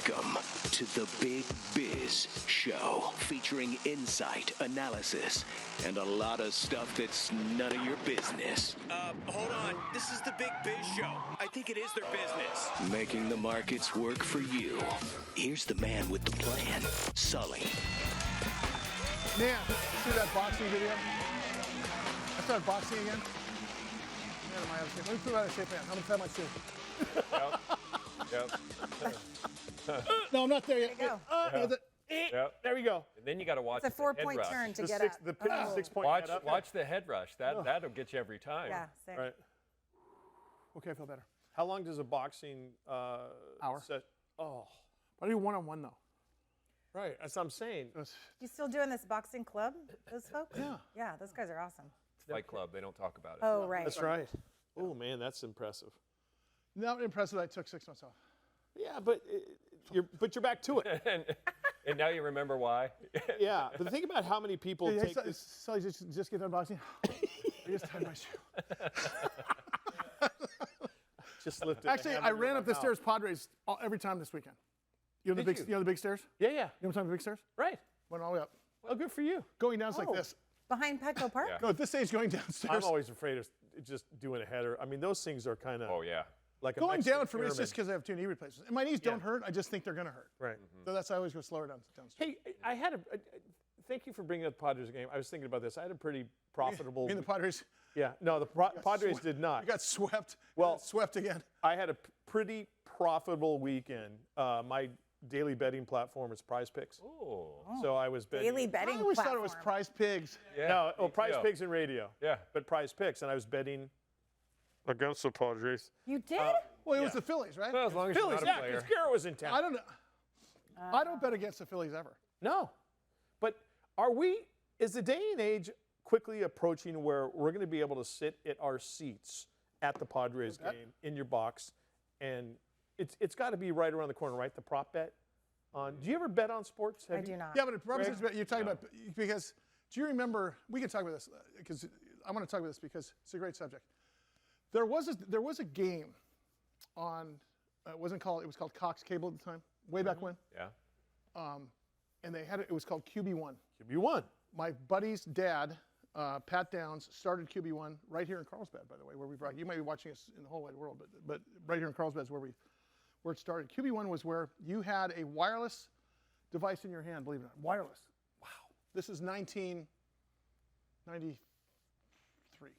Welcome to the Big Biz Show, featuring insight, analysis, and a lot of stuff that's none of your business. Hold on. This is the Big Biz Show. I think it is their business. Making the markets work for you. Here's the man with the plan, Sully. Man, see that boxing video? I started boxing again. Man, am I out of shape? Let me prove out of shape I am. How much time I see? Yep. No, I'm not there yet. There you go. Yep. There we go. And then you got to watch It's a the head 4-point rush. turn to get up. The 6-point Watch, head up. watch the head rush. That'll get you every time. Yeah, same. Right. Okay, I feel better. How long does a boxing Hour. set? Oh, But I do one-on-one though. right. That's what I'm saying. You still doing this boxing club, those folks? Yeah. Yeah, those guys are awesome. Fight Club, they don't talk about it. Oh, right. That's right. Oh man, that's impressive. Not impressive that I took 6 months off. Yeah, but you're back to it. And now you remember why? Yeah, but think about how many people take this. So just get done boxing. I just tied my shoe. Just lift it. Actually, I ran up the stairs Padres every time this weekend. You know the Did big, you? you know the big stairs? Yeah. You know what I'm talking about, the big stairs? Right. Went all the way up. Oh, good for you. Going down, it's like Oh. this. Behind Petco Park? Yeah. No, at this stage, going downstairs. I'm always afraid of just doing a header. I mean, those things are kind of. Oh, yeah. Like a Going Mexican down for me, it's just pyramid. because I have 2 knee replacements. And my knees don't Yeah. hurt. I just think they're going to hurt. Right. So that's why I always go slower downstairs. Hey, I had a. Thank you for bringing up the Padres game. I was thinking about this. I had a pretty profitable. Me and the Padres. Yeah. No, the Padres did not. We got swept. Well- Swept again. I had a pretty profitable weekend. My daily betting platform is Prize Picks. Oh. So I was betting. Daily betting I always thought it was platform. Prize Pigs. Yeah. No, me Prize too. Pigs and radio. Yeah. But Prize Picks, and I was betting against the Padres. You did? Well, it was Yeah. the Phillies, right? Well, as long as you're Phillies, not a yeah, player. because Garrett was in town. I don't know. I don't bet against the Phillies ever. No. But is the day and age quickly approaching where we're going to be able to sit at our seats at the Padres game in your box, and it's got to be right around the corner, right? The prop bet on. Do you ever bet on sports? I do not. Yeah, but you're talking about, because do you remember, we can talk about this, because I want to talk about this because it's a great subject. There was a game on, it was called Cox Cable at the time, way back when, Yeah. and it was called QB1. QB1. My buddy's dad, Pat Downs, started QB1 right here in Carlsbad, by the way, where we brought. You might be watching us in the whole wide world, but right here in Carlsbad is where it started. QB1 was where you had a wireless device in your hand, believe it or not. Wireless. Wow. This is 1993.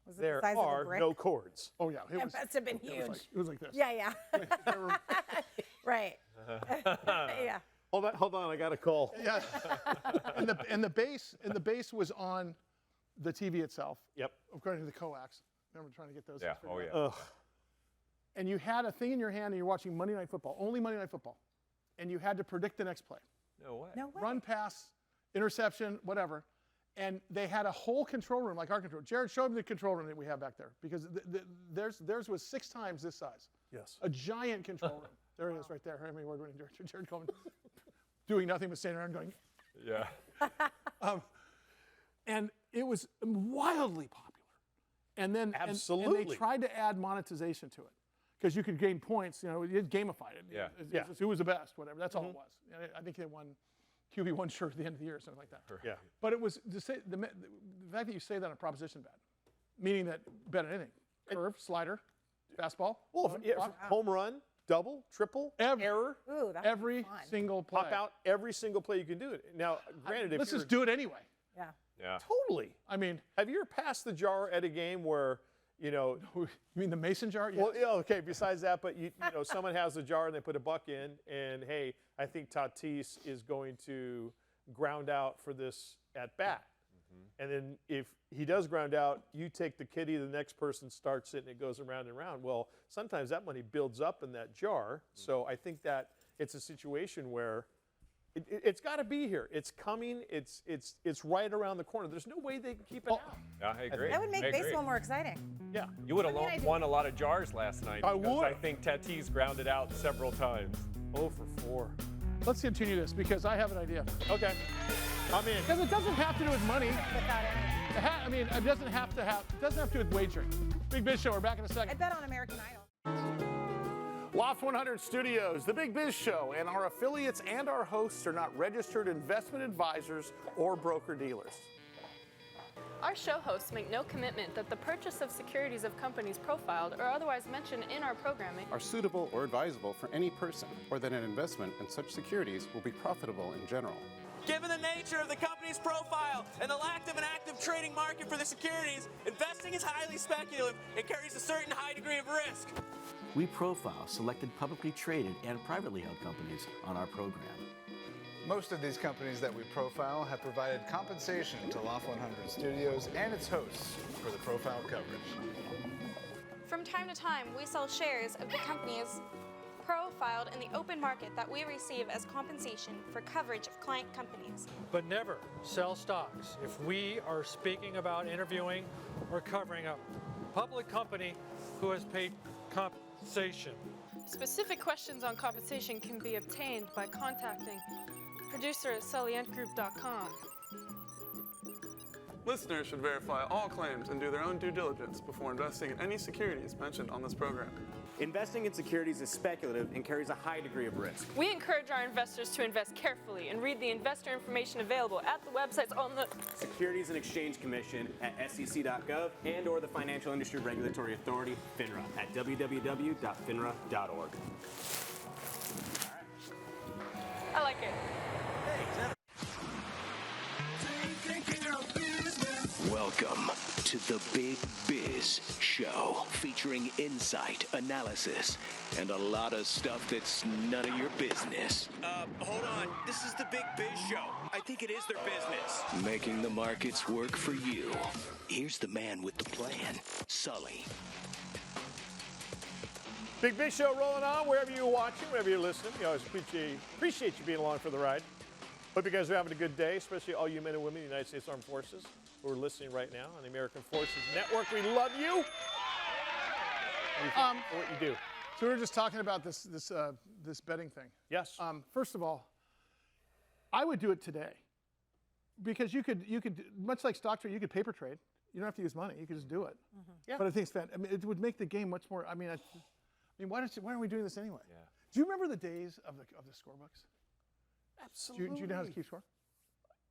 Was it the There size of a are brick? no cords. Oh yeah, That must have been huge. it was like this. Yeah, yeah. Right. Yeah. Hold on, I got a call. Yeah. and the base was on the TV itself. Yep. According to the coax. Remember trying to get those? Yeah. things Oh, figured yeah. out? And you had a thing in your hand and you're watching Monday Night Football, only Monday Night Football. And you had to predict the next play. No way. No way. Run, pass, interception, whatever. And they had a whole control room like our control. Jared, show me the control room that we have back there, because theirs was 6 times this size. Yes. A giant control room. There it is right there. Emmy Award-winning director Jared Coleman, doing nothing but standing around going. Yeah. And it was wildly popular. And then Absolutely. and they tried to add monetization to it, because you could gain points. You know, it gamified it. Yeah. It's Yeah. just who was the best, whatever. That's all it was. And I think they won QB1 shirt at the end of the year or something like that. Yeah. But it was to say the fact that you say that on a proposition bet, meaning that bet on anything, curve, slider, fastball, Well, home run, double, triple, error, Ooh, that's every fun. single play. pop out every single play you can do it. Now, granted, if Let's you're just do it anyway. Yeah. Yeah. totally. I mean, Have you ever passed the jar at a game where, you mean the mason jar? Yes. well, yeah, okay, besides that, but someone has the jar and they put a buck in, and hey, I think Tatis is going to ground out for this at bat. And then if he does ground out, you take the kitty, the next person starts it, and it goes around and around. Well, sometimes that money builds up in that jar. So I think that it's a situation where it's got to be here. It's coming. It's right around the corner. There's no way they can keep it out. Yeah, I agree. That would make I agree. baseball more exciting. Yeah. You would have I mean, won a lot of jars last night. I because would. I think Tatis grounded out several times. 0 for 4. Let's continue this, because I have an idea. Okay. I'm in. Because it doesn't have to do with money. Without any. It doesn't have to do with wagering. Big Biz Show. We're back in a I second. bet on American Idol. Loft 100 Studios, The Big Biz Show, and our affiliates and our hosts are not registered investment advisors or broker-dealers. Our show hosts make no commitment that the purchase of securities of companies profiled or otherwise mentioned in our programming are suitable or advisable for any person, or that an investment in such securities will be profitable in general. Given the nature of the company's profile and the lack of an active trading market for the securities, investing is highly speculative and carries a certain high degree of risk. We profile selected publicly traded and privately held companies on our program. Most of these companies that we profile have provided compensation to Loft 100 Studios and its hosts for the profile coverage. From time to time, we sell shares of the companies profiled in the open market that we receive as compensation for coverage of client companies. But never sell stocks if we are speaking about interviewing or covering a public company who has paid compensation. Specific questions on compensation can be obtained by contacting producer at sullyandgroup.com. Listeners should verify all claims and do their own due diligence before investing in any securities mentioned on this program. Investing in securities is speculative and carries a high degree of risk. We encourage our investors to invest carefully and read the investor information available at the websites on the Securities and Exchange Commission at sec.gov and or the Financial Industry Regulatory Authority, FINRA, at www.finra.org. I like it. Welcome to the Big Biz Show, featuring insight, analysis, and a lot of stuff that's none of your business. Hold on. This is the Big Biz Show. I think it is their business. Making the markets work for you. Here's the man with the plan, Sully. Big Biz Show rolling on wherever you're watching, wherever you're listening. We always appreciate you being along for the ride. Hope you guys are having a good day, especially all you men and women in the United States Armed Forces who are listening right now on the American Forces Network. We love you. What do you think for what you do? So we were just talking about this betting thing. Yes. First of all, I would do it today, because you could much like stock trade, you could paper trade. You don't have to use money. You could just do it. Mm-hmm. Yeah. But I think it would make the game much more. Why aren't we doing this anyway? Yeah. Do you remember the days of the scorebooks? Absolutely. Do you know how to keep score?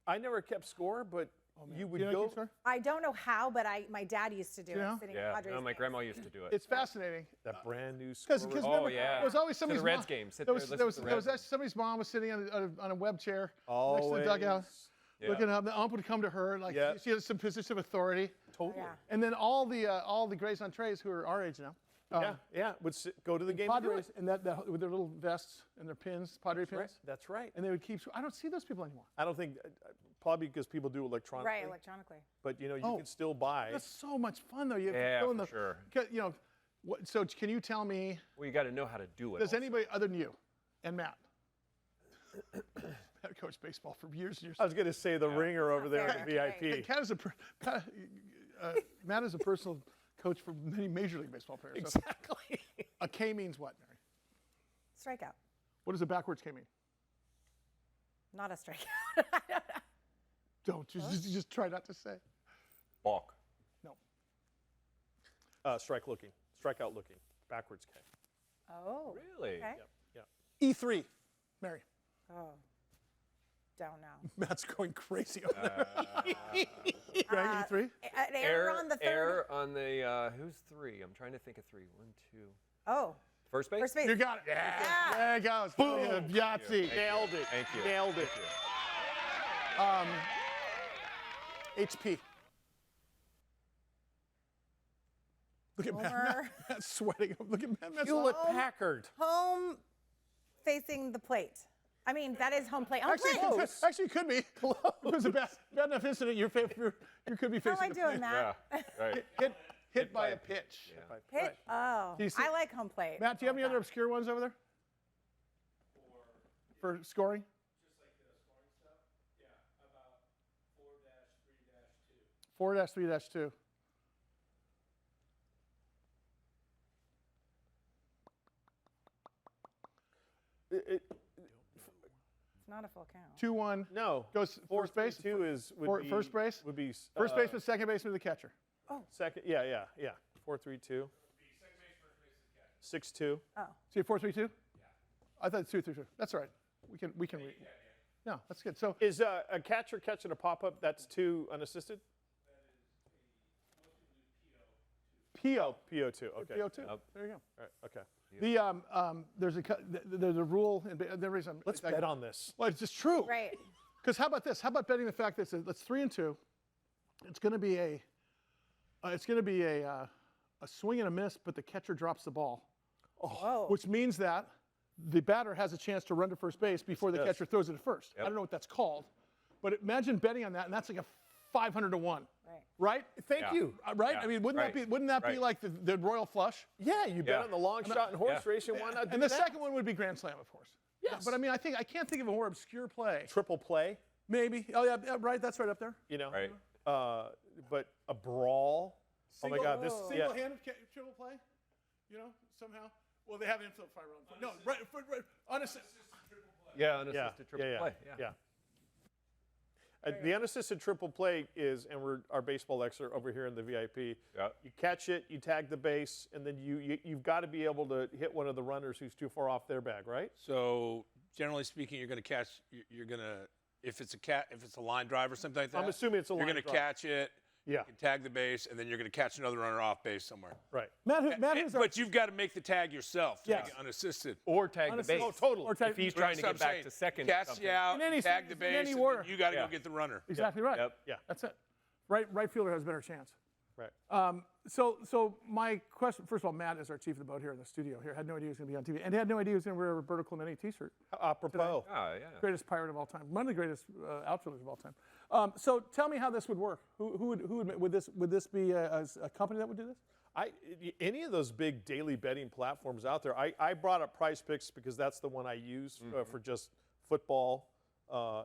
I never kept score, but you would Do you know how to go. keep score? I don't know how, but my dad used to do You it. know? Sitting Yeah, at Padres no, my games. grandma used to do it. It's fascinating. That brand new score. Because Oh, remember, yeah. there was always To the somebody's Reds mom. game. Sit There there, was, listen there was, to the there was Reds. somebody's mom was sitting on a web chair next to Always. the dugout, Yeah. looking up. The ump would come to her, like Yeah. she has some position of authority. Totally. Yeah. And then all the Grays on Trays who are our age now. Yeah. Would go to the game. and do Padres, it. and that with their little vests and their pins, Padre That's right. pins. That's right. And they would keep. I don't see those people anymore. I don't think, probably because people do electronically. Right, electronically. But you Oh. can still buy. That's so much fun, though. You have to Yeah, fill in for the, sure. You know, so can you tell me? Well, you got to know how to do it. Does also. anybody other than you and Matt? Matt coached baseball for years and years. I was going to say the ringer over there at the fair. VIP. Matt is a personal coach for many Major League Baseball players. So Exactly. a K means what, Mary? Strikeout. What does a backwards K mean? Not a strikeout. Don't just try not to say. Balk. No. Strikeout looking, backwards K. Oh. Okay. Really? Yep. E3, Mary. Oh. Down now. Matt's going crazy over there. Right, E3? An error on the third. Error on the, who's three? I'm trying to think of three. 1, 2. Oh. First base? First base. You got it. Yeah. There it goes. Boom. Yahtzee. Nailed it. Thank you. Nailed it. HP. Look at Matt. Homer. Matt's sweating. Look at Matt. Matt's Hewlett Packard. Home facing the plate. I mean, that is home plate. Home Actually, plate. actually, it could be. Close. It was a bad enough incident. You could be How facing am I the doing plate. that? Yeah, right. Hit by a pitch. Yeah. Hit? Oh. Do you see- I like home plate. Matt, do you have any other obscure ones over there? For scoring? Just like the scoring stuff? Yeah, about 4-3-2. 4-3-2. It's not a full count. 2-1. No. Goes first base? 4-3-2 would be First base? Would be First baseman, second baseman, the catcher. second. Yeah. 4-3-2. 6-2. Oh. See 4-3-2? Yeah. I thought 2-3-2. That's all right. We can read. No, that's good. So is a catcher catching a pop-up, that's 2 unassisted? PO2. Okay. PO2. Yep. There you go. All right. Okay. There's a rule. And the reason Let's bet on this. Well, it's just true. Right. Because how about this? How about betting the fact that it's 3-2? It's going to be a swing and a miss, but the catcher drops the ball. Oh. Which means that the batter has a chance to run to first base before the catcher throws it at first. Yep. I don't know what that's called, but imagine betting on that, and that's like a 500 to 1. Right? Thank you. Right? Yeah. I mean, wouldn't that be like the royal flush? Yeah, you bet on the long shot and horse racing. Why not do And the that? second one would be Grand Slam, of course. Yes. But I mean, I can't think of a more obscure play. Triple play. Maybe. Oh yeah, right. That's right up there. You know. Right. But a brawl. Oh my God, this single-handed triple play. You know, somehow. Well, they have infield fire on. No, right. Unassisted. Yeah, unassisted triple play. Yeah. The unassisted triple play is, and our baseball expert over here in the VIP. Yeah. You catch it, you tag the base, and then you've got to be able to hit one of the runners who's too far off their bag, right? So generally speaking, you're going to catch. You're going to if it's a line drive or something like that. I'm assuming it's a line drive. You're going to catch it. Yeah. You tag the base, and then you're going to catch another runner off base somewhere. Right. But you've got to make the tag yourself. To Yes. make it unassisted. Or tag the base. Oh, totally. Or tag, If he's trying to get back to second. Catch you out, tag the in base, any and order. then you got to go get the runner. Exactly right. Yep. Yeah. That's it. Right fielder has a better chance. Right. So my question, first of all, Matt is our chief of the boat here in the studio here. Had no idea he was going to be on TV, and he had no idea he was going to wear a Roberto Clemente T-shirt. Apropos. Oh, yeah. Greatest pirate of all time, one of the greatest outfielders of all time. So tell me how this would work. Who would this be a company that would do this? Any of those big daily betting platforms out there. I brought up Prize Picks because that's the one I use for just football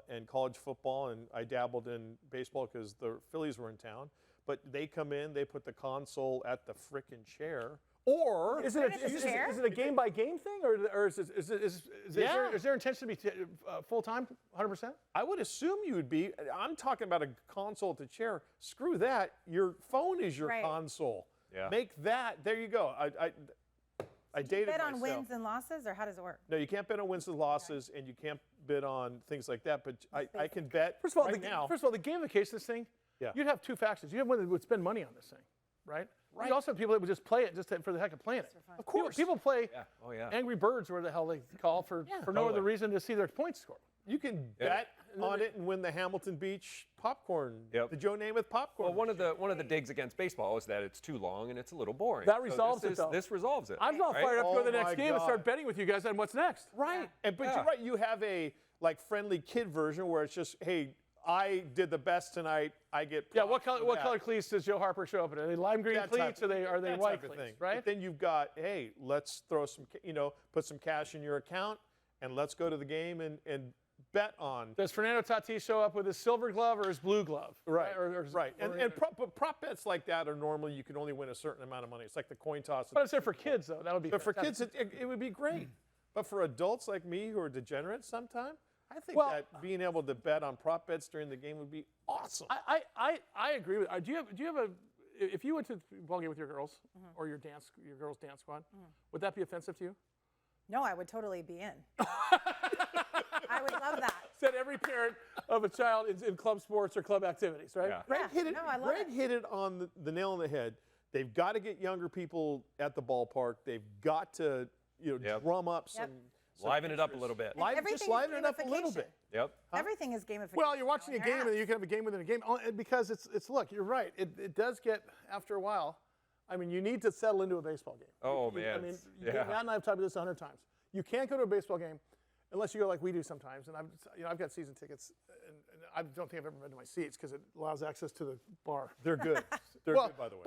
and college football, and I dabbled in baseball because the Phillies were in town. But they come in, they put the console at the frickin' chair. Or is it a game by game thing, or is there intention to be full time, 100%? I would assume you would be. I'm talking about a console at the chair. Screw that. Your phone is your console. Yeah. Make that. There you go. I dated bet myself. on wins and losses, or how does it work? No, you can't bet on wins and losses, and you can't bid on things like that. But I can bet. First of all, now. First of all, the gamification of this thing. Yeah. You'd have two factions. You have one that would spend money on this thing, right? You also have people that would just play it for the heck of playing it. Of course. People play Yeah. Angry Birds, or whatever the hell they call, for no other reason to see their points scored. You can bet on it and win the Hamilton Beach popcorn, the Joe Namath popcorn. Well, one of the digs against baseball is that it's too long and it's a little boring. That resolves it, though. This resolves it. I'm all fired up to go to the next game and God. start betting with you guys on what's next. Right. But you're right. You have a friendly kid version where it's just, hey, I did the best tonight. I get what color cleats does Joe Harper show up in? Are they lime green cleats, or are they white cleats? Right. But then you've got, hey, let's throw some, put some cash in your account, and let's go to the game and bet on. Does Fernando Tatis show up with his silver glove or his blue glove? Right. Right. But prop bets like that are normally you can only win a certain amount of money. It's like the coin toss. But I'd say for kids though, that would be. But for kids, it would be great. But for adults like me who are degenerates sometimes, I think that being able to bet on prop bets during the game would be awesome. I agree with. Do you have a? If you went to the ball game with your girls or your girls' dance squad, would that be offensive to you? No, I would totally be in. I would love that. Said every parent of a child in club sports or club activities, right? Yeah. Greg hit it on the nail on the head. They've got to get younger people at the ballpark. They've got to drum up some. Liven it up a little bit. Just liven it up a little bit. Yep. Everything is gamification. Well, you're watching a game and you can have a game within a game because it's look, you're right. It does get, after a while, I mean, you need to settle into a baseball game. Oh, man. I mean, Matt and I have talked about this 100 times. You can't go to a baseball game unless you go like we do sometimes. And I've got season tickets, and I don't think I've ever been to my seats because it allows access to the bar. They're good. They're good, by the way.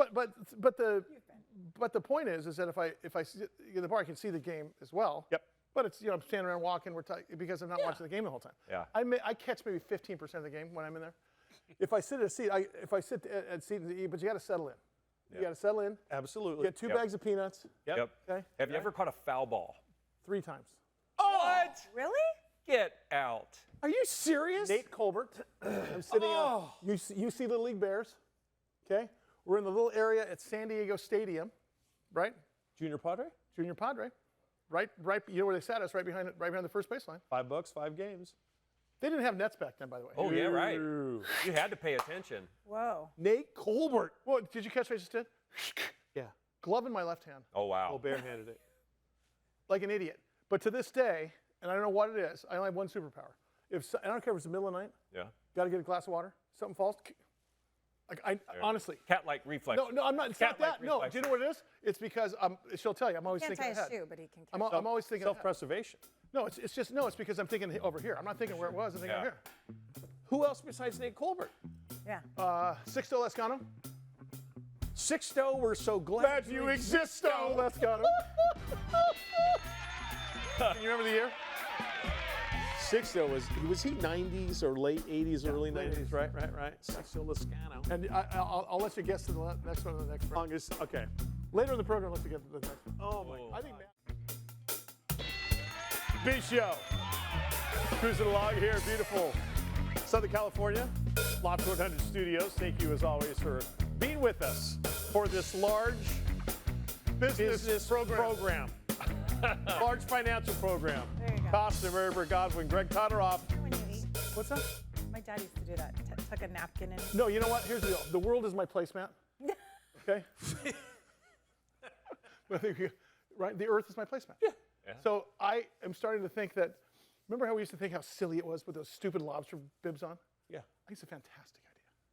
But the point is that if I sit in the bar, I can see the game as well. Yep. But it's I'm standing around walking. Because I'm not watching the game the whole time. Yeah. I catch maybe 15% of the game when I'm in there. If I sit at a seat, if I sit at a seat and eat, but you got to settle in. You got to settle in. Absolutely. Get two bags of peanuts. Yep. Okay. Have you ever caught a foul ball? 3 times. What? Really? Get out. Are you serious? Nate Colbert. I'm sitting on. You see the League Bears. Okay. We're in the little area at San Diego Stadium, right? Junior Padre? Junior Padre, right. You know where they sat us? Right behind the first baseline. $5, 5 games. They didn't have nets back then, by the way. Oh, yeah, right. You had to pay attention. Whoa. Nate Colbert. What, did you catch what I just did? Yeah. Glove in my left hand. Oh, wow. Oh, barehanded it. Like an idiot. But to this day, and I don't know what it is, I only have one superpower. I don't care if it's the middle of the night. Yeah. Got to get a glass of water. Something falls. Like honestly. Cat-like reflex. No, I'm not. It's not that. No, do you know what it is? It's because she'll tell you. I'm always Can't thinking tie ahead. a shoe, but he can. I'm always thinking self-preservation. No, it's just it's because I'm thinking over here. I'm not thinking where it was. I'm thinking over here. Who else besides Nate Colbert? Yeah. Sixto Lescano. Sixto, we're so glad you existo, Lescano. Can you remember the year? Sixto was he 90s or late 80s, early 90s? Right. Sixto Lescano. And I'll let you guess to the next one or the next one. Longest. Okay. Later in the program, let's get to the next one. Oh my! I think Big show. Cruising along here, beautiful Southern California, Loft 100 Studios. Thank you as always for being with us for this large business program. Large financial program. There you go. Costa, Murray, Godwin, Greg Todoroff. What's that? My dad used to do that. Tuck a napkin in. No, you know what? Here's the deal. The world is my placemat. Okay? Right? The earth is my placemat. Yeah. So I am starting to think that, remember how we used to think how silly it was with those stupid lobster bibs on? Yeah. I think it's a fantastic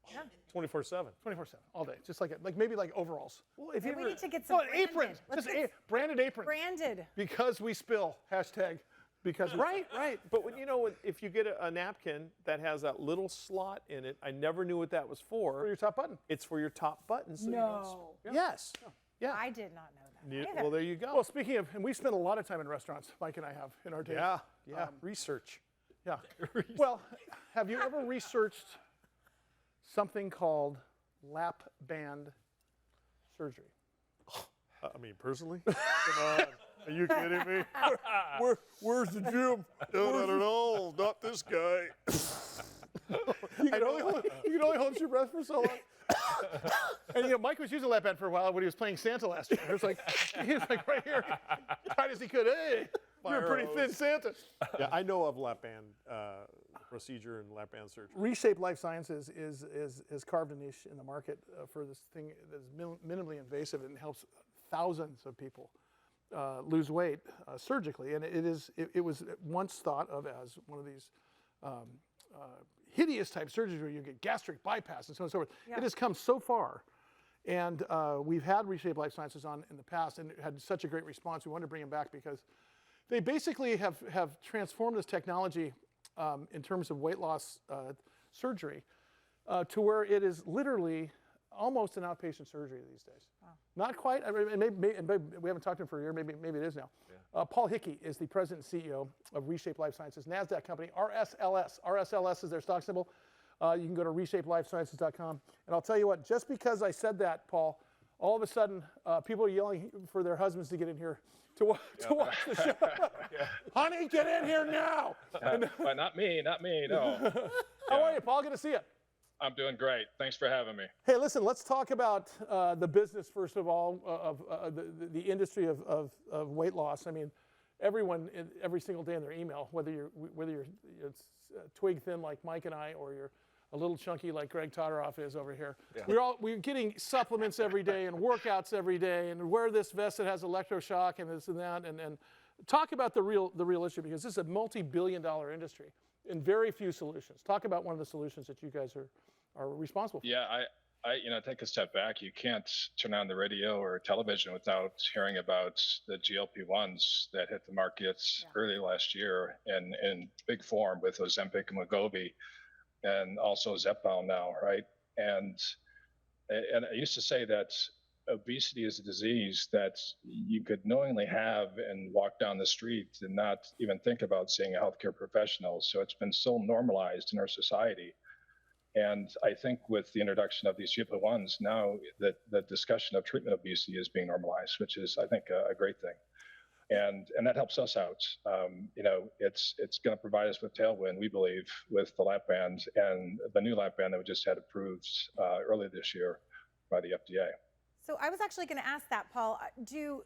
idea. Yeah. 24/7. 24/7, all day. Just maybe like overalls. Well, if we need to get some branded. Aprons. Let's Just get branded aprons. branded. Because we spill. Hashtag. Because Right. But when if you get a napkin that has that little slot in it, I never knew what that was for. For your top button. It's for your top button. So No. Yes. Yeah. I did not know that. Well, there you go. Well, speaking of, and we spend a lot of time in restaurants, Mike and I have in our day. Yeah. Research. Yeah. Well, have you ever researched something called lap band surgery? I mean, personally? Come on. Are you kidding me? Where's the gym? I don't know. Not this guy. You can only hold your breath for so long. And Mike was using a lap band for a while when he was playing Santa last year. He was like right here, tight as he could. Hey, you're a pretty thin Santa. Yeah, I know of lap band procedure and lap band surgery. ReShape Lifesciences is carved a niche in the market for this thing that's minimally invasive and helps thousands of people lose weight surgically. And it was once thought of as one of these hideous type surgeries where you get gastric bypass and so on and so forth. Yeah. It has come so far. And we've had ReShape Lifesciences on in the past and had such a great response. We wanted to bring them back because they basically have transformed this technology in terms of weight loss surgery to where it is literally almost an outpatient surgery these days. Wow. Not quite. I mean, maybe we haven't talked to him for a year. Maybe it is now. Yeah. Paul Hickey is the president and CEO of ReShape Lifesciences, NASDAQ company, RSLS. RSLS is their stock symbol. You can go to reshapelifesciences.com. And I'll tell you what, just because I said that, Paul, all of a sudden people are yelling for their husbands to get in here to watch the show. Yeah. Honey, get in here now. But not me, no. How are you, Paul? Good to see you. I'm doing great. Thanks for having me. Hey, listen, let's talk about the business, first of all, of the industry of weight loss. I mean, everyone, every single day in their email, whether you're twig thin like Mike and I, or you're a little chunky like Greg Todoroff is over here. Yeah. We're getting supplements every day and workouts every day, and wear this vest that has electroshock and this and that, and talk about the real issue, because this is a multi-billion-dollar industry and very few solutions. Talk about one of the solutions that you guys are responsible for. Yeah, I take a step back. You can't turn on the radio or television without hearing about the GLP-1s that hit the markets early last year in big form with Ozempic and Wegovy, and also Zepbound now, right? And I used to say that obesity is a disease that you could knowingly have and walk down the street and not even think about seeing a healthcare professional. So it's been so normalized in our society. And I think with the introduction of these GLP-1s now, that the discussion of treatment obesity is being normalized, which is, I think, a great thing. And that helps us out. It's going to provide us with tailwind, we believe, with the lap band and the new lap band that we just had approved earlier this year by the FDA. So I was actually going to ask that, Paul. Do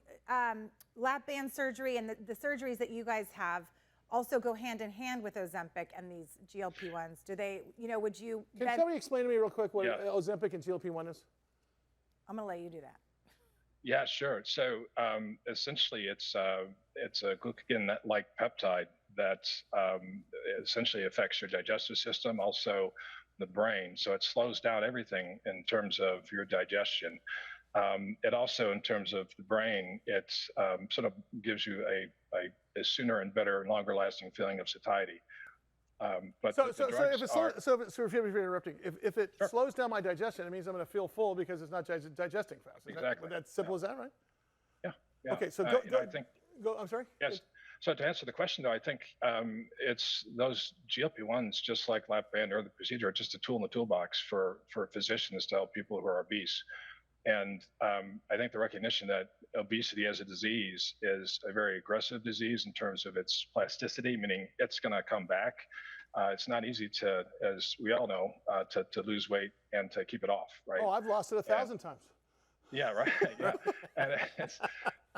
lap band surgery and the surgeries that you guys have also go hand in hand with Ozempic and these GLP-1s? Do they, would you... Can somebody explain to me real quick what Ozempic and GLP-1 is? I'm going to let you do that. Yeah, sure. So essentially, it's a glucagon-like peptide that essentially affects your digestive system, also the brain. So it slows down everything in terms of your digestion. It also, in terms of the brain, it sort of gives you a sooner and better, longer-lasting feeling of satiety. If you're interrupting, if it slows down my digestion, it means I'm going to feel full because it's not digesting fast. Exactly. That's simple as that, right? Yeah. Okay, so I'm sorry? Yes. So to answer the question, though, I think it's those GLP-1s, just like lap band or the procedure, are just a tool in the toolbox for physicians to help people who are obese. And I think the recognition that obesity as a disease is a very aggressive disease in terms of its plasticity, meaning it's going to come back. It's not easy to, as we all know, to lose weight and to keep it off, right? Oh, I've lost it 1,000 times. Yeah, right. Yeah.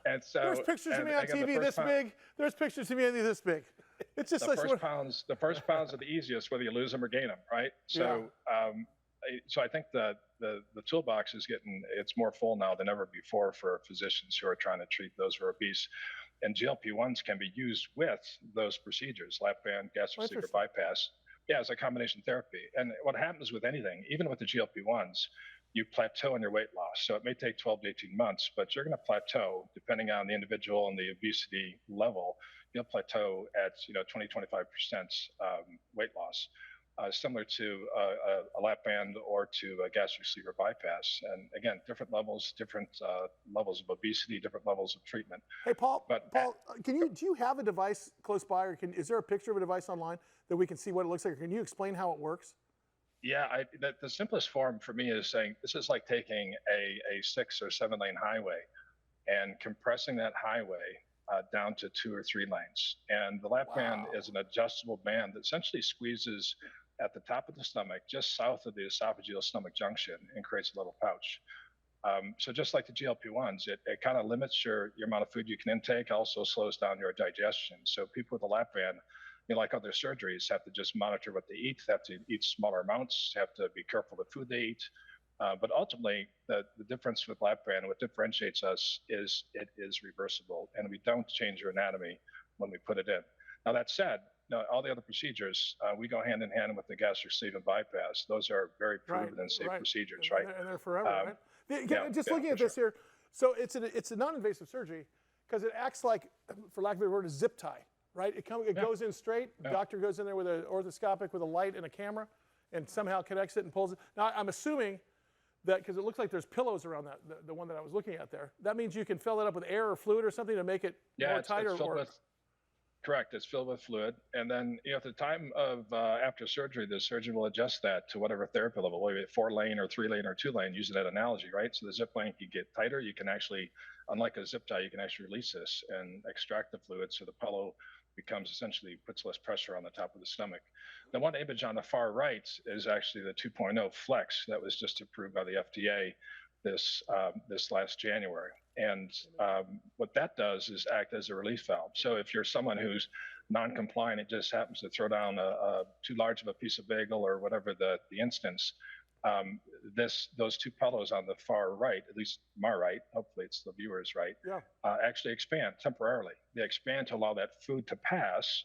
And so there's pictures of me on TV this big. There's pictures of me this big. It's just the first pounds are the easiest, whether you lose them or gain them, right? So, so I think the toolbox is it's more full now than ever before for physicians who are trying to treat those who are obese. And GLP-1s can be used with those procedures, lap band, gastric sleeve bypass, as a combination therapy. And what happens with anything, even with the GLP-1s, you plateau in your weight loss. So it may take 12 to 18 months, but you're going to plateau depending on the individual and the obesity level. You'll plateau at 20, 25% weight loss. Similar to a lap band or to a gastric sleeve bypass. And again, different levels of obesity, different levels of treatment. Hey, Paul, do you have a device close by, or is there a picture of a device online that we can see what it looks like? Or can you explain how it works? Yeah, the simplest form for me is saying this is like taking a 6 or 7 lane highway and compressing that highway down to 2 or 3 lanes. And the lap band is an adjustable band that essentially squeezes at the top of the stomach, just south of the esophageal stomach junction, and creates a little pouch. So just like the GLP-1s, it kind of limits your amount of food you can intake, also slows down your digestion. So people with a lap band, like other surgeries, have to just monitor what they eat, have to eat smaller amounts, have to be careful with food they eat. But ultimately, the difference with lap band, what differentiates us is it is reversible, and we don't change your anatomy when we put it in. Now, that said, all the other procedures, we go hand in hand with the gastric sleeve and bypass. Those are very proven and safe procedures, right? And they're forever, right? Just looking at this here, so it's a non-invasive surgery because it acts like, for lack of a better word, a zip tie, right? It goes in straight. The doctor goes in there with an orthoscopic with a light and a camera and somehow connects it and pulls it. Now, I'm assuming that, because it looks like there's pillows around that, the one that I was looking at there, that means you can fill it up with air or fluid or something to make it more tighter. Correct. It's filled with fluid. And then at the time of after surgery, the surgeon will adjust that to whatever therapy level, whether it's 4 lane or 3 lane or 2 lane, using that analogy, right? So the zip line can get tighter. You can actually, unlike a zip tie, you can actually release this and extract the fluid. So the pillow becomes essentially puts less pressure on the top of the stomach. The one image on the far right is actually the 2.0 Flex that was just approved by the FDA this last January. And what that does is act as a release valve. So if you're someone who's non-compliant, it just happens to throw down too large of a piece of bagel or whatever the instance, those 2 pillows on the far right, at least my right, hopefully it's the viewer's right, actually expand temporarily. They expand to allow that food to pass,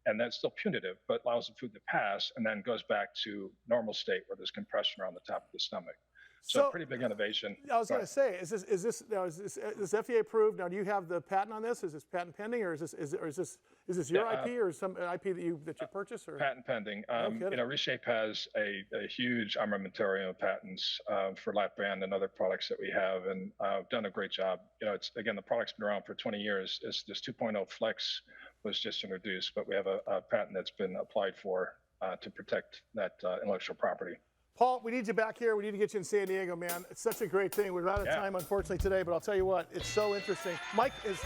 and that's still punitive, but allows the food to pass and then goes back to normal state where there's compression around the top of the stomach. So pretty big innovation. I was going to say, is this FDA approved? Now, do you have the patent on this? Is this patent pending, or is this your IP or some IP that you purchased? Or? Patent pending. ReShape has a huge armamentarium of patents for lap band and other products that we have, and done a great job. It's again, the product's been around for 20 years. This 2.0 Flex was just introduced, but we have a patent that's been applied for to protect that intellectual property. Paul, we need you back here. We need to get you in San Diego, man. It's such a great thing. We're out of time, unfortunately, today, but I'll tell you what, it's so interesting. Mike, his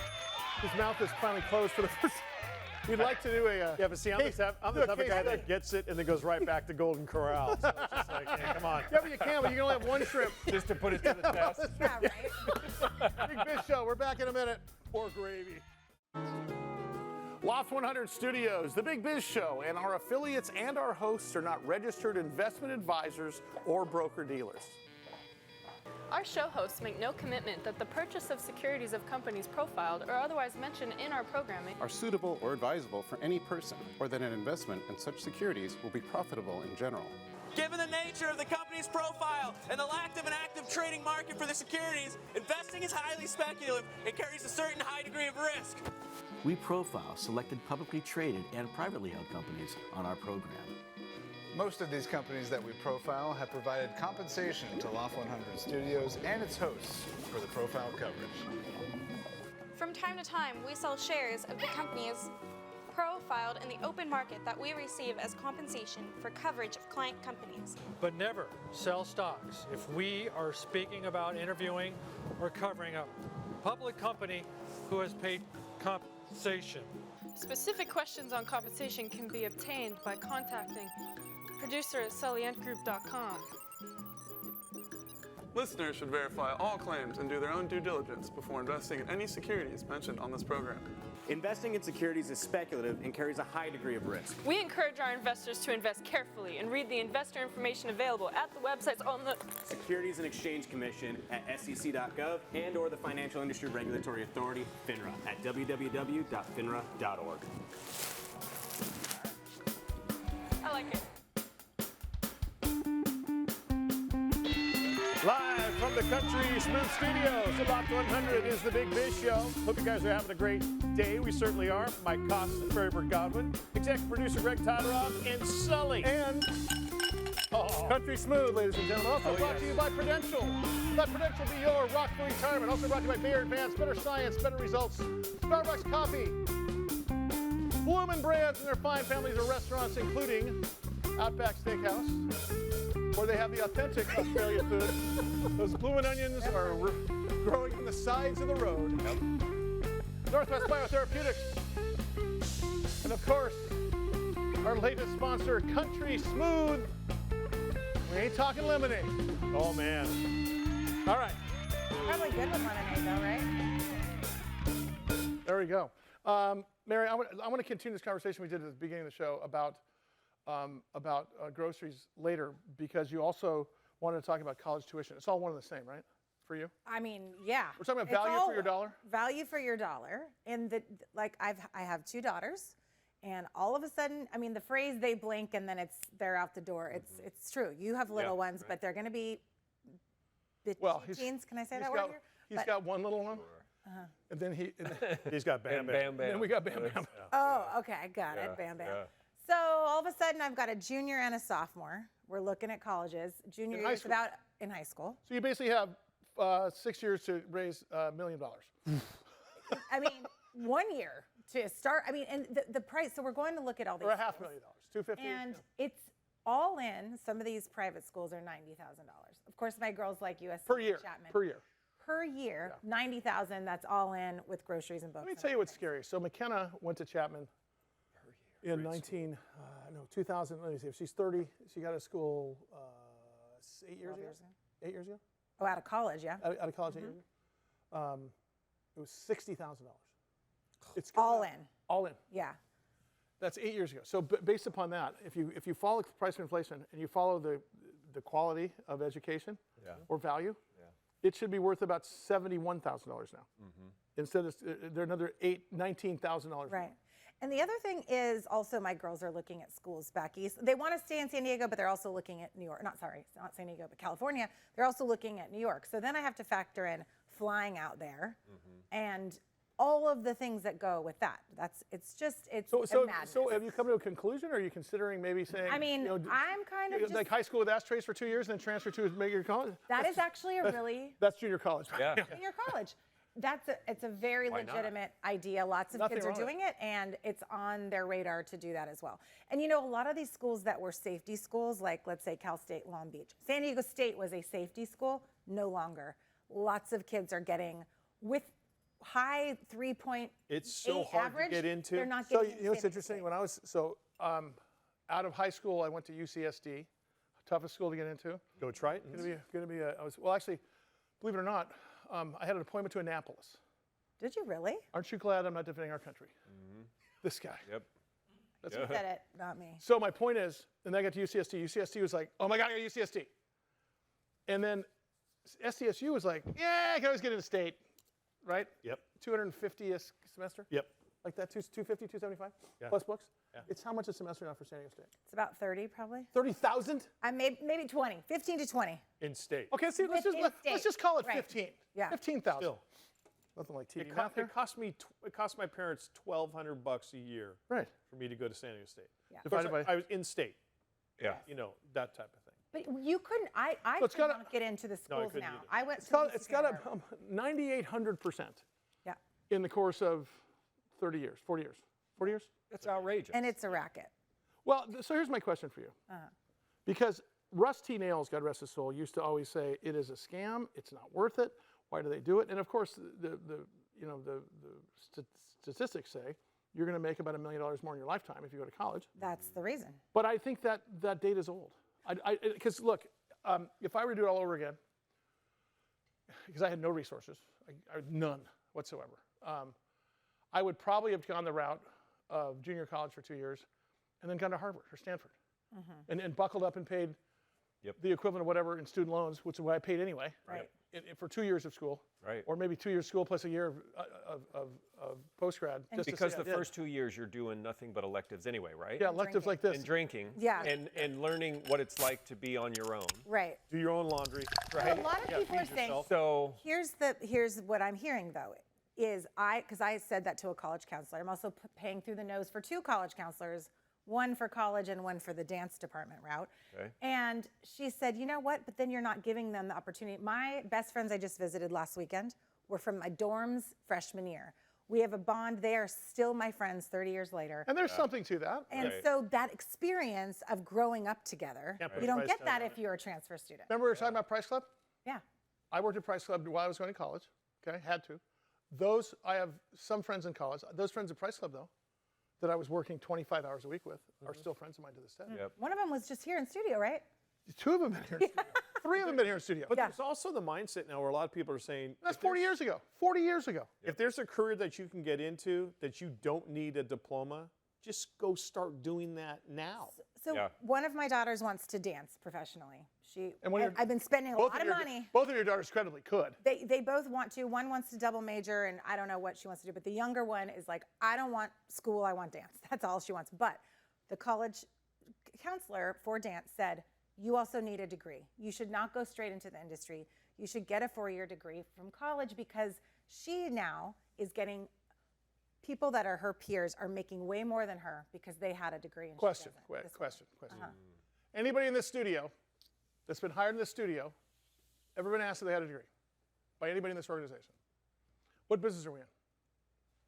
mouth is finally closed for the first time. We'd like to do a. Yeah, but see, I'm the type of guy that gets it and then goes right back to Golden Corral. So it's just like, hey, come on. Yeah, but you can, but you can only have one shrimp. Just to put it to the test. Yeah, right? Big Biz Show. We're back in a minute. Poor gravy. Loft 100 Studios, the Big Biz Show, and our affiliates and our hosts are not registered investment advisors or broker-dealers. Our show hosts make no commitment that the purchase of securities of companies profiled or otherwise mentioned in our programming Are suitable or advisable for any person, or that an investment in such securities will be profitable in general. Given the nature of the company's profile and the lack of an active trading market for the securities, investing is highly speculative and carries a certain high degree of risk. We profile selected publicly traded and privately held companies on our program. Most of these companies that we profile have provided compensation to Loft 100 Studios and its hosts for the profile coverage. From time to time, we sell shares of the companies profiled in the open market that we receive as compensation for coverage of client companies. But never sell stocks. If we are speaking about interviewing or covering a public company who has paid compensation. Specific questions on compensation can be obtained by contacting producer at sullyandgroup.com. Listeners should verify all claims and do their own due diligence before investing in any securities mentioned on this program. Investing in securities is speculative and carries a high degree of risk. We encourage our investors to invest carefully and read the investor information available at the websites on the Securities and Exchange Commission at sec.gov and or the Financial Industry Regulatory Authority, FINRA, at www.finra.org. I like it. Live from the Country Smooth Studios, the Loft 100 is the Big Biz Show. Hope you guys are having a great day. We certainly are. Mike Costin, Berber Godwin, executive producer Greg Todorov, and Sully. And Country Smooth, ladies and gentlemen. Also brought to you by Prudential. Let Prudential be your rock for retirement. Also brought to you by Bayer Advance, better science, better results. Starbucks Coffee. Bloomin' Brands and their fine families of restaurants, including Outback Steakhouse, where they have the authentic Australian food. Those bloomin' onions are growing from the sides of the road. Northwest Biotherapeutics. And of course, our latest sponsor, Country Smooth. We ain't talking lemonade. Oh, man. All right. Probably good with lemonade, though, right? There we go. Mary, I want to continue this conversation we did at the beginning of the show about groceries later, because you also wanted to talk about college tuition. It's all one and the same, right? For you? I mean, yeah. We're talking about value for your dollar? Value for your dollar. And I have 2 daughters, and all of a sudden, I mean, the phrase "they blink and then they're out the door." It's true. You have little ones, but they're going to be bitchy teens. Can I say that word here? He's got one little one. And then he's got Bam Bam. And then we got Bam Bam. Oh, okay, I got it. Bam Bam. Yeah. So all of a sudden, I've got a junior and a sophomore. We're looking at colleges. Junior year is about in high school. So you basically have 6 years to raise $1 million. I mean, 1 year to start. I mean, and the price. So we're going to look at all these. Or $500,000, $250,000. And it's all in. Some of these private schools are $90,000. Of course, my girls like USC per year. Chapman. Per year. Per year, $90,000. That's all in with groceries and books. Let me tell you what's scary. So McKenna went to Chapman in 2000. Let me see. If she's 30, she got out of school 8 years ago. 8 years ago. Oh, out of college, yeah. Out of college, 8 years ago. It was $60,000. It's all in. All in. Yeah. That's 8 years ago. So based upon that, if you follow the price of inflation and you follow the quality of education or value, it should be worth about $71,000 now. Instead of they're another $19,000. Right. And the other thing is also my girls are looking at schools back east. They want to stay in San Diego, but they're also looking at New York. Not San Diego, but California. They're also looking at New York. So then I have to factor in flying out there and all of the things that go with that. It's madness. So have you come to a conclusion, or are you considering maybe saying? I mean, I'm kind of just, like high school with ashtrays for 2 years and then transfer to major college. That is actually a really that's junior college. Yeah. Junior college. It's a very legitimate idea. Lots of kids are doing it, and it's on their radar to do that as well. And a lot of these schools that were safety schools, like let's say Cal State Long Beach, San Diego State was a safety school, no longer. Lots of kids are getting with high 3.8 It's so hard average, to get into. they're not So getting you know what's into interesting? When I was out of high school, I went to UCSD, toughest school to get into. Go Tritons. Actually, believe it or not, I had an appointment to Annapolis. Did you really? Aren't you glad I'm not defending our country? This guy. Yep. That's You said it, not me. So my point is, and then I got to UCSD. UCSD was like, oh my God, I got UCSD. And then SDSU was like, yeah, I can always get into state, right? Yep. 250 a semester? Yep. Like that, 250, 275? Yeah. Plus books? Yeah. It's how much a semester now for San Diego State? It's about 30 probably. 30,000? Maybe 20, 15 to 20. In state. Okay, see, let's just call it 15. Yeah. 15,000. Still. Nothing like TV It math here. cost my parents $1,200 a year. Right. For me to go to San Diego State. Yeah. Of course, Divided by- I was in state. Yeah. You know, that type of thing. But you couldn't, I So it's could not get into the No, I schools couldn't now. either. I went It's got a 9,800% Yeah. in the course of 30 years, 40 years. 40 years? That's outrageous. And it's a racket. Well, so here's my question for you. Because Russ T. Nails, God rest his soul, used to always say, it is a scam, it's not worth it, why do they do it? And of course, the statistics say you're going to make about $1 million more in your lifetime if you go to college. That's the reason. But I think that data is old. Because look, if I were to do it all over again, because I had no resources, I had none whatsoever, I would probably have gone the route of junior college for 2 years and then gone to Harvard or Stanford and buckled up and paid the equivalent of whatever in student loans, which is what I paid anyway, Right. For 2 years of school. Right. Or maybe 2 years school plus a year of post-grad. just to Because say the I did. first 2 years you're doing nothing but electives anyway, right? Yeah, electives like this. And drinking. Yeah. And learning what it's like to be on your own. Right. Do your own laundry. A lot of people are saying, So here's what I'm hearing though, is because I said that to a college counselor. I'm also paying through the nose for 2 college counselors, one for college and one for the dance department route. Okay. And she said, you know what, but then you're not giving them the opportunity. My best friends I just visited last weekend were from my dorms freshman year. We have a bond. They are still my friends 30 years later. And there's something to that. And so that experience of growing up together, Can't put you a don't price get tag that on if you're a transfer student. Remember we were talking about Price Club? Yeah. I worked at Price Club while I was going to college. Okay, had to. I have some friends in college. Those friends at Price Club, though, that I was working 25 hours a week with, are still friends of mine to this day. Yep. One of them was just here in studio, right? 2 of them been here in studio. 3 of them been here in studio. But there's also the mindset now where a lot of people are saying That's 40 years ago. 40 years ago. if there's a career that you can get into that you don't need a diploma, just go start doing that now. So one of my daughters wants to dance professionally. I've been spending a both lot of money. Both of your daughters credibly could. They both want to. One wants to double major, and I don't know what she wants to do. But the younger one is like, I don't want school, I want dance. That's all she wants. But the college counselor for dance said, you also need a degree. You should not go straight into the industry. You should get a 4-year degree from college because she now is getting people that are her peers are making way more than her because they had a degree. And Question. She doesn't. Question. Anybody in this studio that's been hired in this studio ever been asked if they had a degree by anybody in this organization? What business are we in?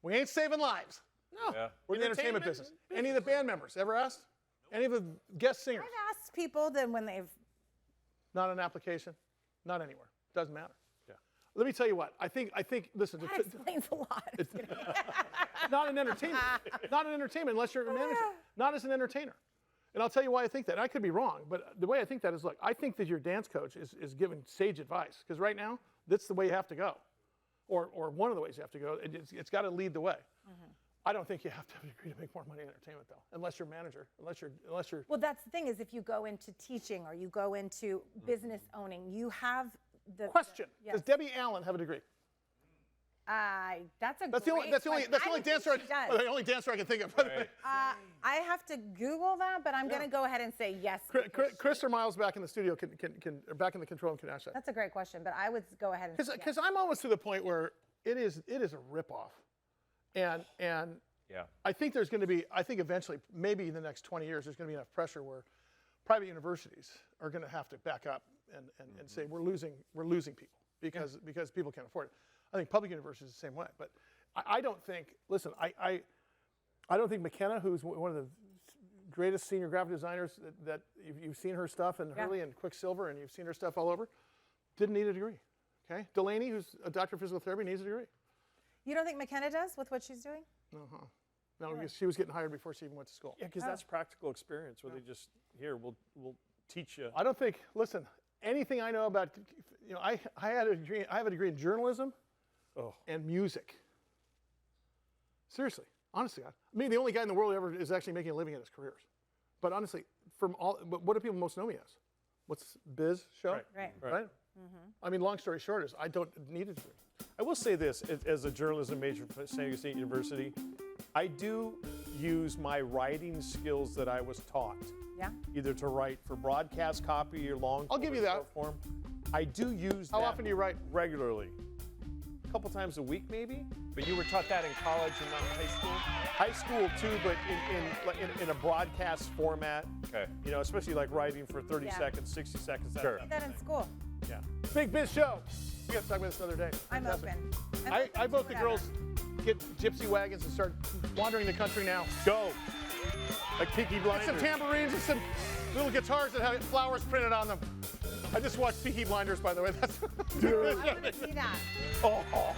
We ain't saving lives. No. Yeah. We're in the entertainment business. Any of the band members ever asked? Any of the guest singers? I've asked people then when they've. Not an application. Not anywhere. Doesn't matter. Yeah. Let me tell you what. I think. Listen. That explains a lot. Not an entertainment. Not an entertainment unless you're a manager. Not as an entertainer. And I'll tell you why I think that. And I could be wrong, but the way I think that is, look, I think that your dance coach is giving sage advice because right now that's the way you have to go, or one of the ways you have to go. It's got to lead the way. I don't think you have to have a degree to make more money in entertainment, though, unless you're a manager, unless you're. Well, that's the thing is if you go into teaching or you go into business owning, you have the question. Yes. Does Debbie Allen have a degree? That's a That's the only. great That's the only. question. That's the I only don't think dancer. she does. Well, the only dancer I can think of. By the way. I have to Google that, but I'm going to go ahead and say yes. Chris or Miles back in the studio can or back in the control and can answer that. That's a great question, but I would go ahead and say yes. Because I'm almost to the point where it is a ripoff, and yeah. I think there's going to be. I think eventually, maybe in the next 20 years, there's going to be enough pressure where private universities are going to have to back up and say we're losing people because people can't afford it. I think public universities the same way, but I don't think. Listen, I don't think McKenna, who's one of the greatest senior graphic designers that you've seen her stuff in Hurley and Quicksilver, and you've seen her stuff all over, didn't need a degree. Okay, Delaney, who's a doctor of physical therapy, needs a degree. You don't think McKenna does with what she's doing? Uh-huh. No, because she was getting hired before she even went to school. Yeah, because that's practical experience where they just, here, we'll teach you. I don't think, listen, anything I know about, I have a degree in journalism and music. Seriously, honestly. I mean, the only guy in the world who ever is actually making a living at his careers. But honestly, but what do people most know me as? What's Biz Show? Right. Mm-hmm. I mean, long story short is I don't need a degree. I will say this, as a journalism major at San Diego State University, I do use my writing skills that I was taught. Yeah. Either to write for broadcast copy or long I'll give you that. form. I do use How often do you write? Regularly. A couple times a week, maybe. But you were taught that in college and not in high school? High school too, but in a broadcast format. Okay. Especially like writing for 30 seconds, 60 seconds. Sure. Did that in school. Yeah. Big Biz Show. We got to talk about this another day. I'm Fantastic. open. I vote the girls get gypsy wagons and start wandering the country now. Go. Like Peaky Blinders. Get some tambourines and some little guitars that have flowers printed on them. I just watched Peaky Blinders, by the way. That's I didn't see that. Oh.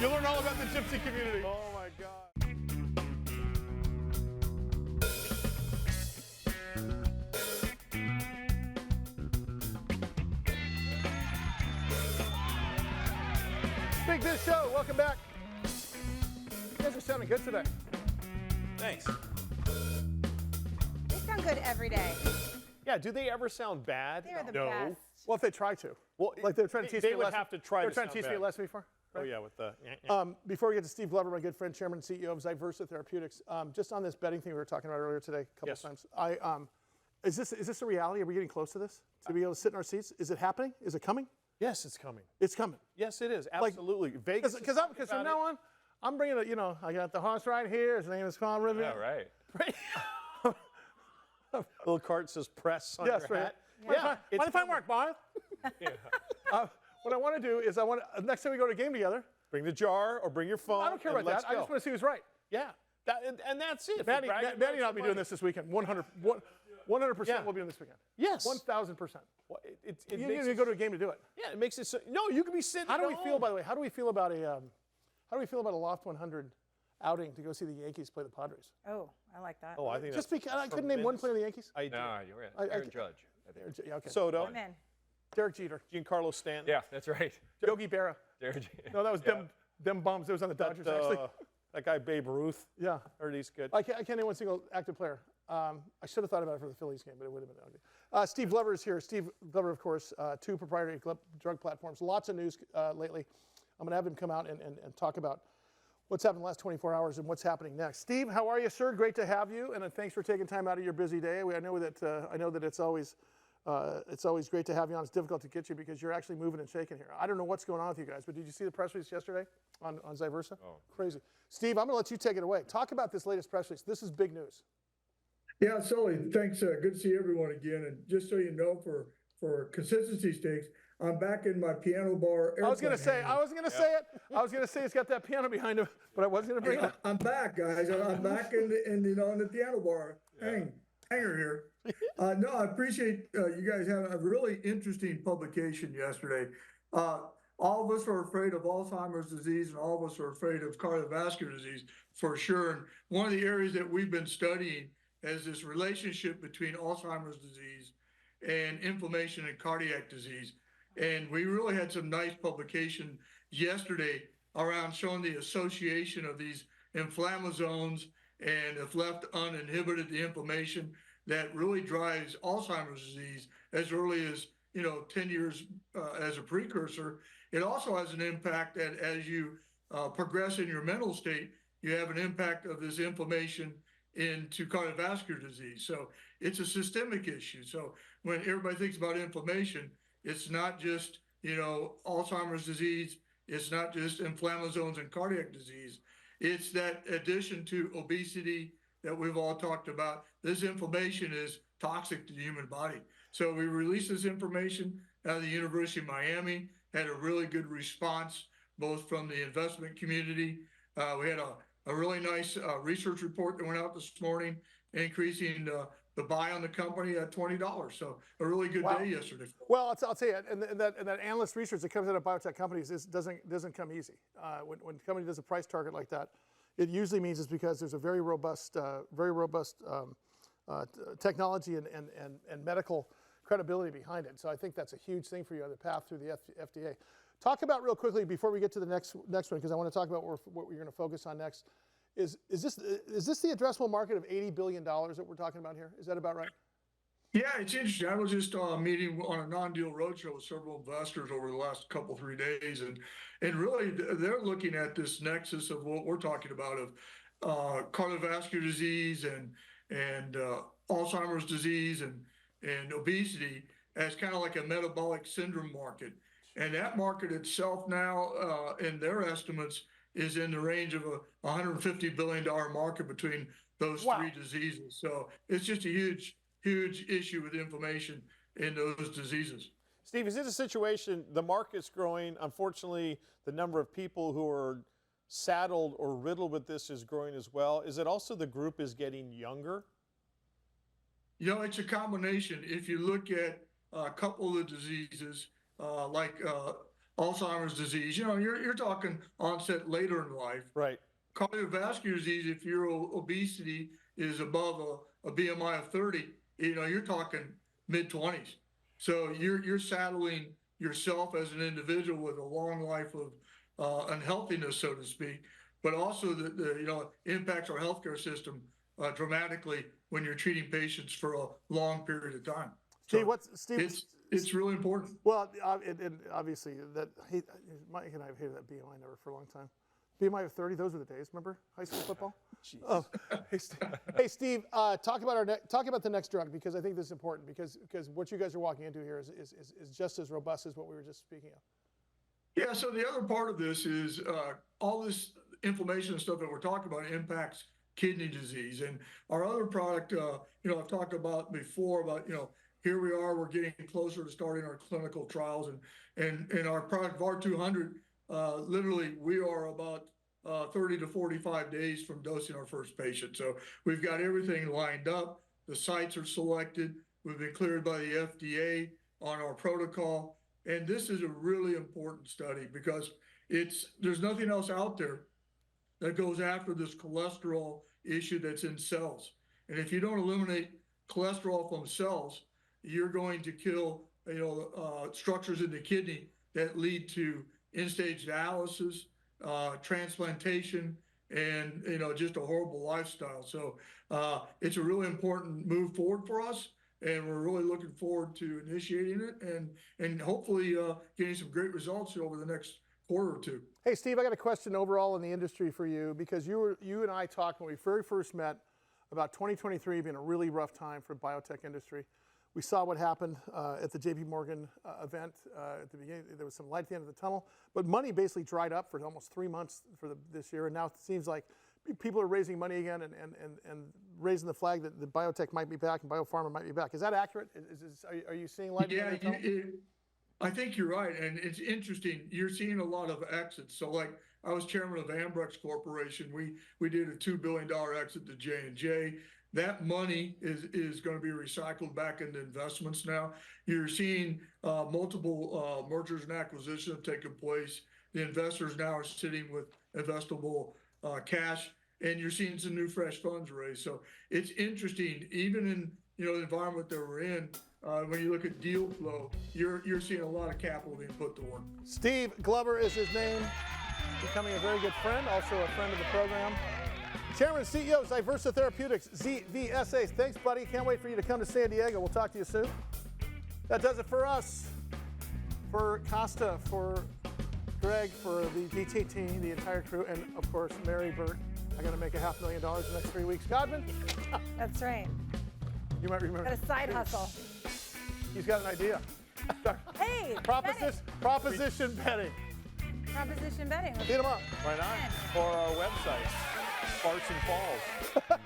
You'll learn all about the gypsy community. Oh my God. Big Biz Show, welcome back. You guys are sounding good today. Thanks. They sound good every day. Yeah, do they ever sound bad? They're the No. best. Well, if they try to. Well, like they're trying to teach they me a would lesson. have to try They're to trying to sound teach me a bad. lesson before. Oh yeah, with the. Before we get to Steve Glover, my good friend, chairman and CEO of Zyversa Therapeutics, just on this betting thing we were talking about earlier today, a couple of times. Is this a reality? Are we getting close to this? To be able to sit in our seats? Is it happening? Is it coming? Yes, it's coming. It's coming. Yes, it is. Absolutely. Vegas. Because from now on, I'm bringing it. I got the horse right here. His name is Con River. Yeah, right. Little cart says press on Yes, your right. hat. Yeah. Mind if I work, boy? What I want to do is next time we go to a game together. Bring the jar or bring your phone. I don't care about that. I just want to see who's right. Yeah. And that's it. Maddie and I'll be doing this weekend. 100% we'll be doing this weekend. Yes. 1,000%. Well, You need to go to a game to do it. Yeah, it makes it so. No, you can be sitting. How do at we home. feel, by the way? How do we feel about a Loft 100 outing to go see the Yankees play the Padres? Oh, I like that. Oh, I think just because I couldn't name one player of the Yankees. I do. No, you're right. Aaron Judge. I think. Yeah, okay. Soto. I'm in. Derek Jeter. Giancarlo Stanton. Yeah, that's right. Yogi Berra. No, that was them bums. It was on the Dodgers, actually. That guy Babe Ruth. Yeah. Heard he's good. I can't name one single active player. I should have thought about it for the Phillies game, but it would have been ugly. Steve Glover is here. Steve Glover, of course, 2 proprietary drug platforms. Lots of news lately. I'm going to have him come out and talk about what's happened in the last 24 hours and what's happening next. Steve, how are you, sir? Great to have you, and thanks for taking time out of your busy day. I know that it's always great to have you on. It's difficult to get you because you're actually moving and shaking here. I don't know what's going on with you guys, but did you see the press release yesterday on Zyversa? Oh. Crazy. Steve, I'm going to let you take it away. Talk about this latest press release. This is big news. Yeah, Sully, thanks. Good to see everyone again. And just so you know, for consistency stakes, I'm back in my piano bar. I was going to say it's got that piano behind him, but I wasn't going to bring it. I'm back, guys. I'm back in the piano bar. Hanger here. No, I appreciate you guys having a really interesting publication yesterday. All of us are afraid of Alzheimer's disease, and all of us are afraid of cardiovascular disease for sure. And one of the areas that we've been studying is this relationship between Alzheimer's disease and inflammation and cardiac disease. And we really had some nice publication yesterday around showing the association of these inflammasomes, and if left uninhibited, the inflammation that really drives Alzheimer's disease as early as 10 years as a precursor. It also has an impact that as you progress in your mental state, you have an impact of this inflammation into cardiovascular disease. So it's a systemic issue. So when everybody thinks about inflammation, it's not just, Alzheimer's disease. It's not just inflammasomes and cardiac disease. It's that addition to obesity that we've all talked about. This inflammation is toxic to the human body. So we released this information out of the University of Miami, had a really good response, both from the investment community. We had a really nice research report that went out this morning, increasing the buy on the company at $20. So a really good day yesterday. Well, I'll tell you, and that analyst research that comes out of biotech companies doesn't come easy. When a company does a price target like that, it usually means it's because there's a very robust technology and medical credibility behind it. So I think that's a huge thing for you on the path through the FDA. Talk about real quickly before we get to the next one, because I want to talk about what we're going to focus on next. Is this the addressable market of $80 billion that we're talking about here? Is that about right? Yeah, it's interesting. I was just meeting on a non-deal roadshow with several investors over the last couple, 3 days, and really they're looking at this nexus of what we're talking about of cardiovascular disease and Alzheimer's disease and obesity as kind of like a metabolic syndrome market. And that market itself now, in their estimates, is in the range of a $150 billion market between those three diseases. So it's just a huge issue with inflammation in those diseases. Steve, is it a situation, the market's growing, unfortunately, the number of people who are saddled or riddled with this is growing as well. Is it also the group is getting younger? You know, it's a combination. If you look at a couple of the diseases, like Alzheimer's disease, you know, you're talking onset later in life. Right. Cardiovascular disease, if your obesity is above a BMI of 30, you know, you're talking mid-20s. So you're saddling yourself as an individual with a long life of unhealthiness, so to speak, but also the you know, impacts our healthcare system dramatically when you're treating patients for a long period of time. Steve, it's really important. Well, obviously that Mike and I have hated that BMI number for a long time. BMI of 30, those were the days. Remember high school football? Hey, Steve, talk about the next drug, because I think this is important, because what you guys are walking into here is just as robust as what we were just speaking of. Yeah. So the other part of this is all this inflammation and stuff that we're talking about impacts kidney disease, and our other product, you know, I've talked about before about, you know, here we are, we're getting closer to starting our clinical trials, and our product VAR200, literally we are about 30 to 45 days from dosing our first patient. So we've got everything lined up. The sites are selected. We've been cleared by the FDA on our protocol. And this is a really important study because there's nothing else out there that goes after this cholesterol issue that's in cells. And if you don't eliminate cholesterol from cells, you're going to kill, you know, structures in the kidney that lead to end-stage dialysis, transplantation, and, you know, just a horrible lifestyle. So it's a really important move forward for us, and we're really looking forward to initiating it and hopefully getting some great results over the next quarter or two. Hey, Steve, I got a question overall in the industry for you, because you and I talked when we very first met about 2023 being a really rough time for the biotech industry. We saw what happened at the JP Morgan event at the beginning. There was some light at the end of the tunnel, but money basically dried up for almost 3 months for this year. And now it seems like people are raising money again and raising the flag that the biotech might be back and biopharma might be back. Is that accurate? Are you seeing light at the end of the tunnel? I think you're right. And it's interesting. You're seeing a lot of exits. So like I was chairman of Ambrex Corporation. We did a $2 billion exit to J&J. That money is going to be recycled back into investments now. You're seeing multiple mergers and acquisitions have taken place. The investors now are sitting with investable cash, and you're seeing some new fresh funds raised. So it's interesting, even in, you know, the environment that we're in. When you look at deal flow, you're seeing a lot of capital being put to work. Steve Glover is his name, becoming a very good friend, also a friend of the program. Chairman and CEO, Zyversa Therapeutics, ZVSA. Thanks, buddy. Can't wait for you to come to San Diego. We'll talk to you soon. That does it for us. For Costa, for Greg, for the DTT, the entire crew, and of course, Mary Burt. I got to make $500,000 in the next 3 weeks. Godwin? That's right. You might remember. Got a side hustle. He's got an idea. Hey, proposition betting. Proposition betting. Hit him up. Why not? For our website, Sparks and Falls.